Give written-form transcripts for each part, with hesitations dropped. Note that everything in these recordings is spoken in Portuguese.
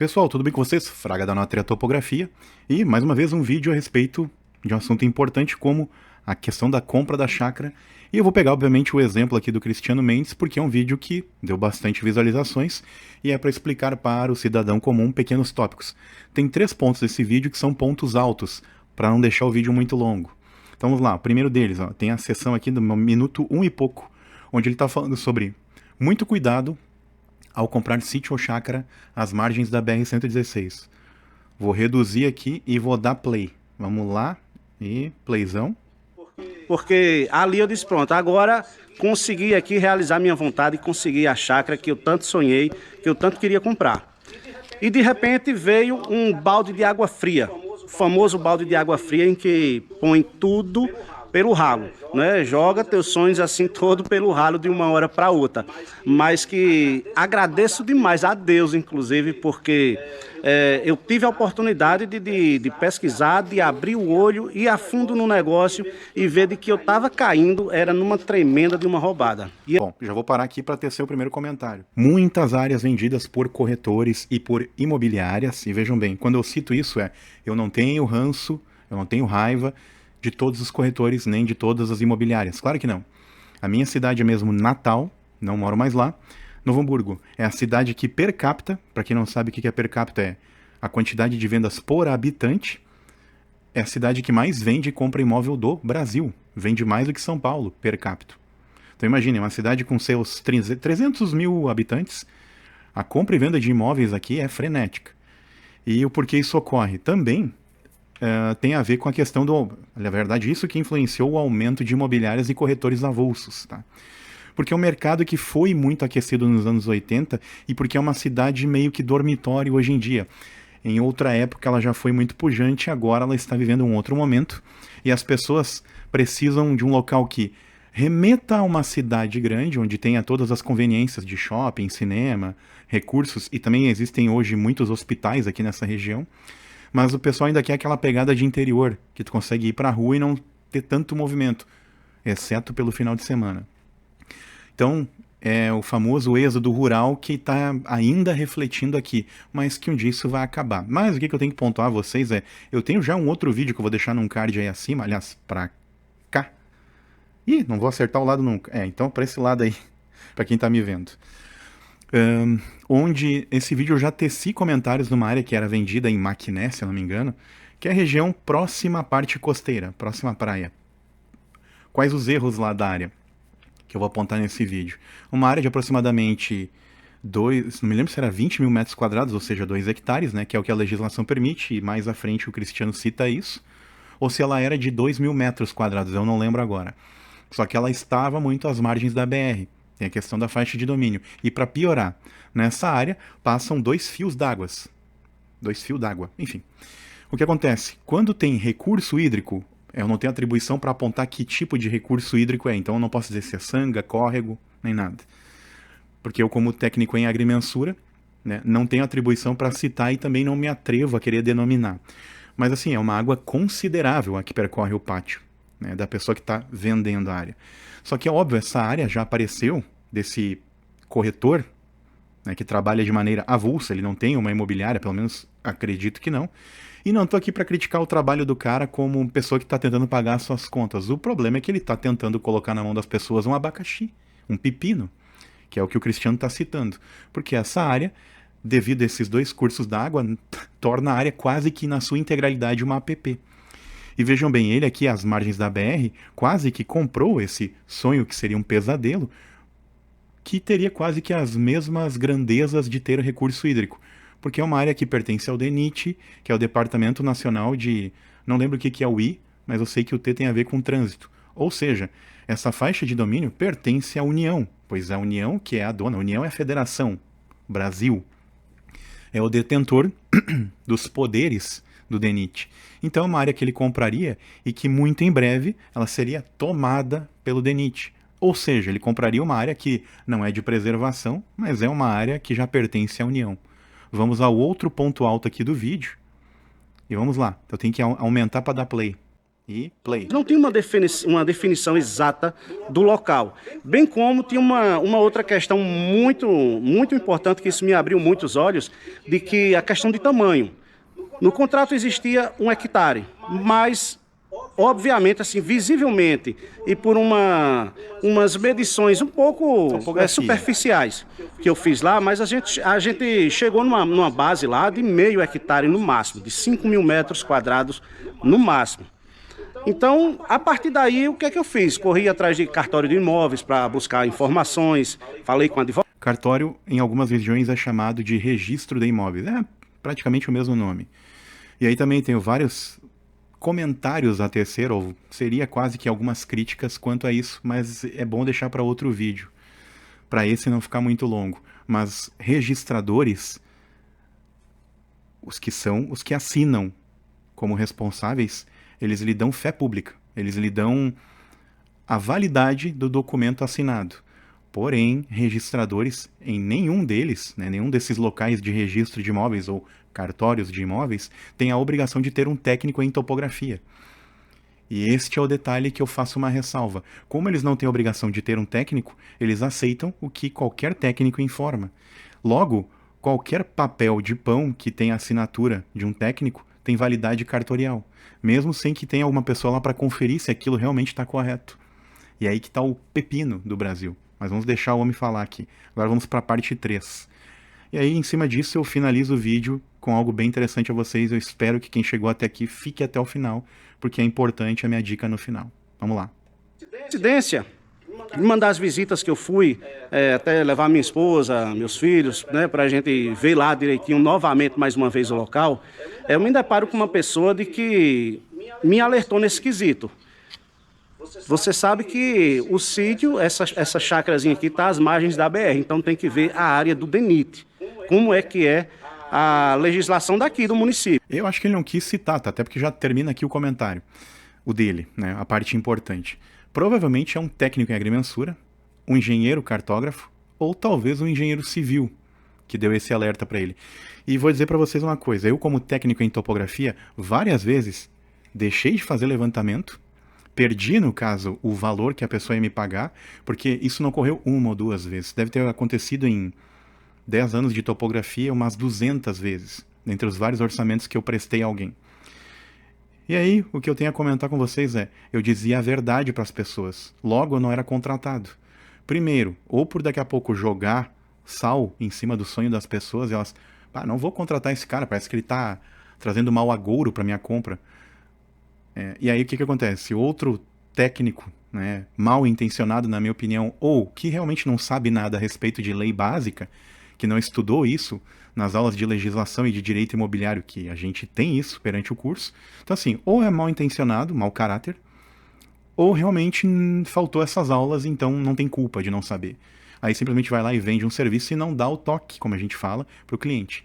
Pessoal, tudo bem com vocês? Fraga da Nátria Topografia e mais uma vez um vídeo a respeito de um assunto importante como a questão da compra da chácara. E eu vou pegar obviamente o exemplo aqui do Cristiano Mendes porque é um vídeo que deu bastante visualizações e é para explicar para o cidadão comum pequenos tópicos. Tem 3 pontos desse vídeo que são pontos altos para não deixar o vídeo muito longo. Então vamos lá, o primeiro deles, ó, tem a seção aqui do minuto 1 e pouco, onde ele está falando sobre muito cuidado ao comprar sítio ou chácara às margens da BR-116. Vou reduzir aqui e vou dar play. Vamos lá e playzão. Porque ali eu disse, pronto, agora consegui aqui realizar minha vontade e conseguir a chácara que eu tanto sonhei, que eu tanto queria comprar. E de repente veio um balde de água fria, o famoso balde de água fria em que põe tudo pelo ralo, né? Joga teus sonhos assim todo pelo ralo de uma hora para outra. Mas que agradeço demais a Deus, inclusive, porque eu tive a oportunidade de pesquisar, de abrir o olho, ir a fundo no negócio e ver de que eu estava caindo, era numa tremenda de uma roubada. Bom, já vou parar aqui para tecer o primeiro comentário. Muitas áreas vendidas por corretores e por imobiliárias, e vejam bem, quando eu cito isso eu não tenho ranço, eu não tenho raiva de todos os corretores, nem de todas as imobiliárias. Claro que não. A minha cidade é mesmo Natal, não moro mais lá. Novo Hamburgo é a cidade que per capita, para quem não sabe o que é per capita, é a quantidade de vendas por habitante, é a cidade que mais vende e compra imóvel do Brasil. Vende mais do que São Paulo, per capita. Então imagine, uma cidade com seus 300 mil habitantes, a compra e venda de imóveis aqui é frenética. E o porquê isso ocorre? Também tem a ver com a questão do... Na verdade, isso que influenciou o aumento de imobiliárias e corretores avulsos, tá? Porque é um mercado que foi muito aquecido nos anos 80 e porque é uma cidade meio que dormitório hoje em dia. Em outra época ela já foi muito pujante, agora ela está vivendo um outro momento e as pessoas precisam de um local que remeta a uma cidade grande, onde tenha todas as conveniências de shopping, cinema, recursos, e também existem hoje muitos hospitais aqui nessa região. Mas o pessoal ainda quer aquela pegada de interior, que tu consegue ir pra rua e não ter tanto movimento, exceto pelo final de semana. Então, é o famoso êxodo rural que está ainda refletindo aqui, mas que um dia isso vai acabar. Mas o que eu tenho que pontuar a vocês eu tenho já um outro vídeo que eu vou deixar num card aí acima, aliás, pra cá. Ih, não vou acertar o lado nunca. Então pra esse lado aí, pra quem tá me vendo. Onde esse vídeo eu já teci comentários numa área que era vendida em Maquiné, se eu não me engano, que é a região próxima à parte costeira, próxima à praia. Quais os erros lá da área que eu vou apontar nesse vídeo? Uma área de aproximadamente não me lembro se era 20 mil metros quadrados, ou seja, 2 hectares, né, que é o que a legislação permite, e mais à frente o Cristiano cita isso, ou se ela era de 2 mil metros quadrados, eu não lembro agora. Só que ela estava muito às margens da BR. Tem a questão da faixa de domínio. E para piorar, nessa área passam 2 fios d'água. 2 fios d'água, enfim. O que acontece? Quando tem recurso hídrico, eu não tenho atribuição para apontar que tipo de recurso hídrico é. Então eu não posso dizer se é sanga, córrego, nem nada. Porque eu, como técnico em agrimensura, né, não tenho atribuição para citar e também não me atrevo a querer denominar. Mas assim, é uma água considerável a que percorre o pátio, né, da pessoa que está vendendo a área. Só que é óbvio, essa área já apareceu desse corretor, né, que trabalha de maneira avulsa, ele não tem uma imobiliária, pelo menos acredito que não. E não estou aqui para criticar o trabalho do cara como pessoa que está tentando pagar suas contas. O problema é que ele está tentando colocar na mão das pessoas um abacaxi, um pepino, que é o que o Cristiano está citando. Porque essa área, devido a esses 2 cursos d'água, torna a área quase que na sua integralidade uma APP. E vejam bem, ele aqui às margens da BR quase que comprou esse sonho que seria um pesadelo, que teria quase que as mesmas grandezas de ter recurso hídrico. Porque é uma área que pertence ao DENIT, que é o Departamento Nacional de... Não lembro o que é o I, mas eu sei que o T tem a ver com trânsito. Ou seja, essa faixa de domínio pertence à União, pois a União, que é a dona, a União é a Federação, Brasil, é o detentor dos poderes do DENIT. Então é uma área que ele compraria e que muito em breve ela seria tomada pelo DENIT. Ou seja, ele compraria uma área que não é de preservação, mas é uma área que já pertence à União. Vamos ao outro ponto alto aqui do vídeo. E vamos lá. Eu tenho que aumentar para dar play. e play. Não tinha uma definição exata do local, bem como tinha uma outra questão muito importante, que isso me abriu muitos olhos, de que a questão de tamanho. No contrato existia 1 hectare, mas obviamente, assim, visivelmente e por umas medições um pouco superficiais que eu fiz lá, mas a gente chegou numa base lá de 0,5 hectare no máximo, de 5.000 metros quadrados no máximo. Então, a partir daí, o que é que eu fiz? Corri atrás de cartório de imóveis para buscar informações, falei com advogado. Cartório, em algumas regiões, é chamado de registro de imóveis. É praticamente o mesmo nome. E aí também tenho vários comentários a tecer, ou seria quase que algumas críticas quanto a isso, mas é bom deixar para outro vídeo, para esse não ficar muito longo. Mas registradores, os que assinam como responsáveis, eles lhe dão fé pública, eles lhe dão a validade do documento assinado. Porém, registradores, em nenhum deles, né, nenhum desses locais de registro de imóveis ou cartórios de imóveis, tem a obrigação de ter um técnico em topografia. E este é o detalhe que eu faço uma ressalva. Como eles não têm a obrigação de ter um técnico, eles aceitam o que qualquer técnico informa. Logo, qualquer papel de pão que tenha assinatura de um técnico tem validade cartorial, mesmo sem que tenha alguma pessoa lá para conferir se aquilo realmente está correto. E é aí que está o pepino do Brasil. Mas vamos deixar o homem falar aqui. Agora vamos para a parte 3. E aí, em cima disso, eu finalizo o vídeo com algo bem interessante a vocês. Eu espero que quem chegou até aqui fique até o final, porque é importante a minha dica no final. Vamos lá. Coincidência, uma das visitas que eu fui, até levar minha esposa, meus filhos, né, para a gente ver lá direitinho, novamente, mais uma vez o local, eu me deparo com uma pessoa de que me alertou nesse quesito. Você sabe que o sítio, essa chácarazinha aqui, está às margens da BR, então tem que ver a área do DENIT, como é que é a legislação daqui do município. Eu acho que ele não quis citar, tá? Até porque já termina aqui o comentário, o dele, né? A parte importante. Provavelmente é um técnico em agrimensura, um engenheiro cartógrafo, ou talvez um engenheiro civil, que deu esse alerta para ele. E vou dizer para vocês uma coisa, eu como técnico em topografia, várias vezes deixei de fazer levantamento, perdi, no caso, o valor que a pessoa ia me pagar, porque isso não ocorreu 1 ou 2 vezes. Deve ter acontecido em 10 anos de topografia umas 200 vezes, entre os vários orçamentos que eu prestei a alguém. E aí, o que eu tenho a comentar com vocês é, eu dizia a verdade para as pessoas, logo eu não era contratado. Primeiro, ou por daqui a pouco jogar sal em cima do sonho das pessoas, e elas, não vou contratar esse cara, parece que ele está trazendo mau agouro para minha compra. E aí o que acontece? Outro técnico, né, mal intencionado na minha opinião, ou que realmente não sabe nada a respeito de lei básica, que não estudou isso nas aulas de legislação e de direito imobiliário, que a gente tem isso perante o curso. Então assim, ou é mal intencionado, mau caráter, ou realmente faltou essas aulas, então não tem culpa de não saber. Aí simplesmente vai lá e vende um serviço e não dá o toque, como a gente fala, para o cliente.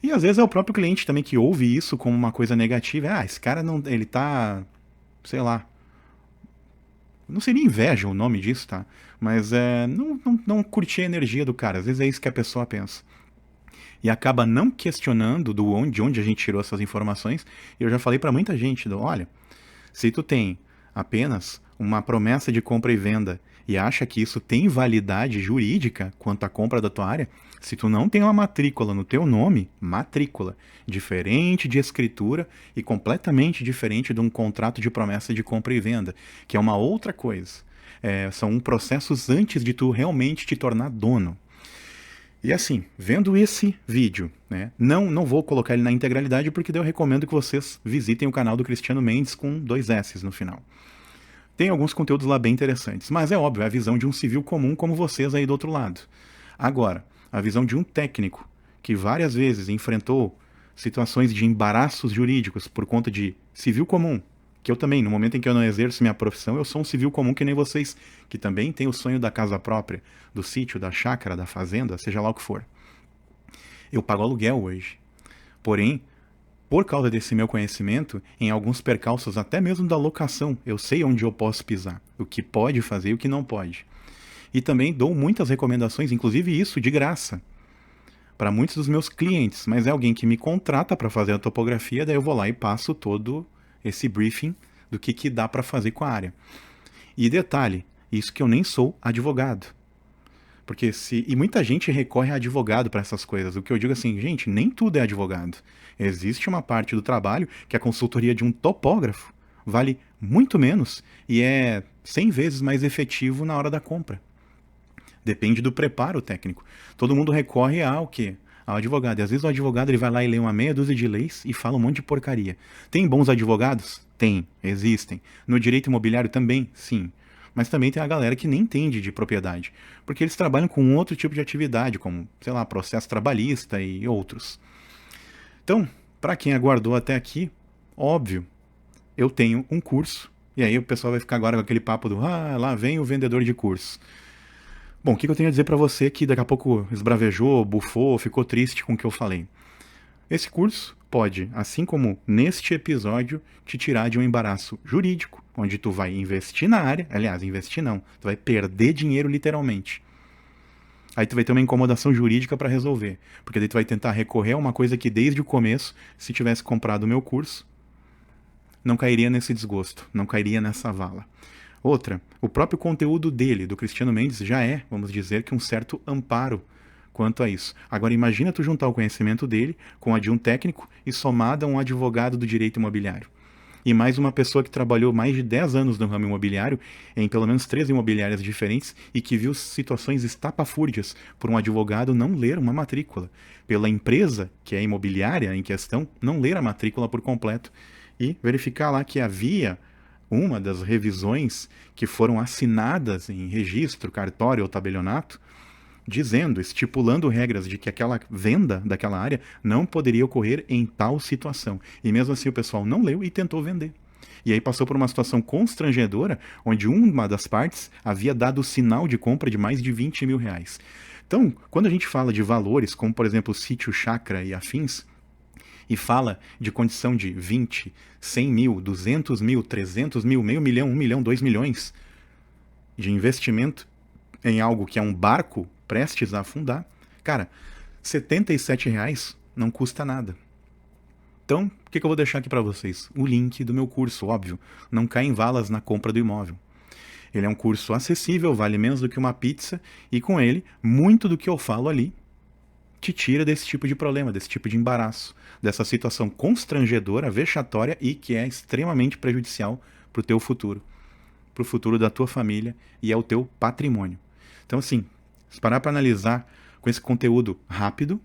E às vezes é o próprio cliente também que ouve isso como uma coisa negativa. Esse cara não, ele tá, sei lá, não seria inveja o nome disso, tá? Mas não curtir a energia do cara. Às vezes é isso que a pessoa pensa. E acaba não questionando de onde a gente tirou essas informações. E eu já falei para muita gente, olha, se tu tem apenas uma promessa de compra e venda e acha que isso tem validade jurídica quanto à compra da tua área, se tu não tem uma matrícula no teu nome, matrícula, diferente de escritura e completamente diferente de um contrato de promessa de compra e venda, que é uma outra coisa. São processos antes de tu realmente te tornar dono. E assim, vendo esse vídeo, né, não vou colocar ele na integralidade porque eu recomendo que vocês visitem o canal do Cristiano Mendes com 2 S's no final. Tem alguns conteúdos lá bem interessantes, mas é óbvio, é a visão de um civil comum como vocês aí do outro lado. Agora, a visão de um técnico que várias vezes enfrentou situações de embaraços jurídicos por conta de civil comum, que eu também, no momento em que eu não exerço minha profissão, eu sou um civil comum que nem vocês, que também tem o sonho da casa própria, do sítio, da chácara, da fazenda, seja lá o que for. Eu pago aluguel hoje. Porém, por causa desse meu conhecimento, em alguns percalços até mesmo da locação, eu sei onde eu posso pisar, o que pode fazer e o que não pode. E também dou muitas recomendações, inclusive isso de graça, para muitos dos meus clientes, mas é alguém que me contrata para fazer a topografia, daí eu vou lá e passo todo esse briefing do que dá para fazer com a área. E detalhe, isso que eu nem sou advogado. Porque e muita gente recorre a advogado para essas coisas. O que eu digo assim, gente, nem tudo é advogado. Existe uma parte do trabalho que a consultoria de um topógrafo vale muito menos e é 100 vezes mais efetivo na hora da compra. Depende do preparo técnico. Todo mundo recorre ao quê? Ao advogado. E às vezes o advogado ele vai lá e lê uma meia dúzia de leis e fala um monte de porcaria. Tem bons advogados? Tem, existem. No direito imobiliário também? Sim. Mas também tem a galera que nem entende de propriedade, porque eles trabalham com outro tipo de atividade, como, sei lá, processo trabalhista e outros. Então, para quem aguardou até aqui, óbvio, eu tenho um curso, e aí o pessoal vai ficar agora com aquele papo do lá vem o vendedor de curso. Bom, o que eu tenho a dizer para você que daqui a pouco esbravejou, bufou, ficou triste com o que eu falei? Esse curso pode, assim como neste episódio, te tirar de um embaraço jurídico, onde tu vai investir na área, aliás, investir não, tu vai perder dinheiro literalmente. Aí tu vai ter uma incomodação jurídica para resolver, porque daí tu vai tentar recorrer a uma coisa que desde o começo, se tivesse comprado o meu curso, não cairia nesse desgosto, não cairia nessa vala. Outra, o próprio conteúdo dele, do Cristiano Mendes, já é, vamos dizer, que um certo amparo quanto a isso. Agora imagina tu juntar o conhecimento dele com a de um técnico e somada a um advogado do direito imobiliário. E mais uma pessoa que trabalhou mais de 10 anos no ramo imobiliário, em pelo menos 3 imobiliárias diferentes, e que viu situações estapafúrdias por um advogado não ler uma matrícula, pela empresa, que é imobiliária em questão, não ler a matrícula por completo, e verificar lá que havia uma das revisões que foram assinadas em registro, cartório ou tabelionato, dizendo, estipulando regras de que aquela venda daquela área não poderia ocorrer em tal situação. E mesmo assim o pessoal não leu e tentou vender. E aí passou por uma situação constrangedora, onde uma das partes havia dado o sinal de compra de mais de 20 mil reais. Então, quando a gente fala de valores, como por exemplo sítio, chácara e afins, e fala de condição de 20, 100 mil, 200 mil, 300 mil, meio milhão, 1 milhão, 2 milhões de investimento em algo que é um barco prestes a afundar, cara, R$77 não custa nada. Então, o que eu vou deixar aqui para vocês? O link do meu curso, óbvio, não cai em valas na compra do imóvel. Ele é um curso acessível, vale menos do que uma pizza, e com ele, muito do que eu falo ali te tira desse tipo de problema, desse tipo de embaraço, dessa situação constrangedora, vexatória e que é extremamente prejudicial para o teu futuro, para o futuro da tua família e ao teu patrimônio. Então, assim, se parar para analisar com esse conteúdo rápido,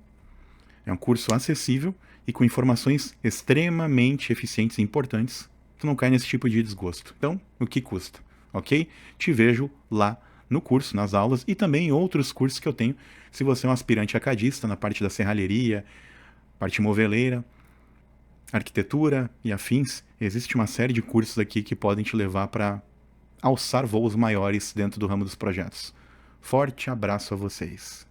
é um curso acessível e com informações extremamente eficientes e importantes, tu não cai nesse tipo de desgosto. Então, o que custa, ok? Te vejo lá no curso, nas aulas e também em outros cursos que eu tenho, se você é um aspirante acadista na parte da serralheria, parte moveleira, arquitetura e afins, existe uma série de cursos aqui que podem te levar para alçar voos maiores dentro do ramo dos projetos. Forte abraço a vocês.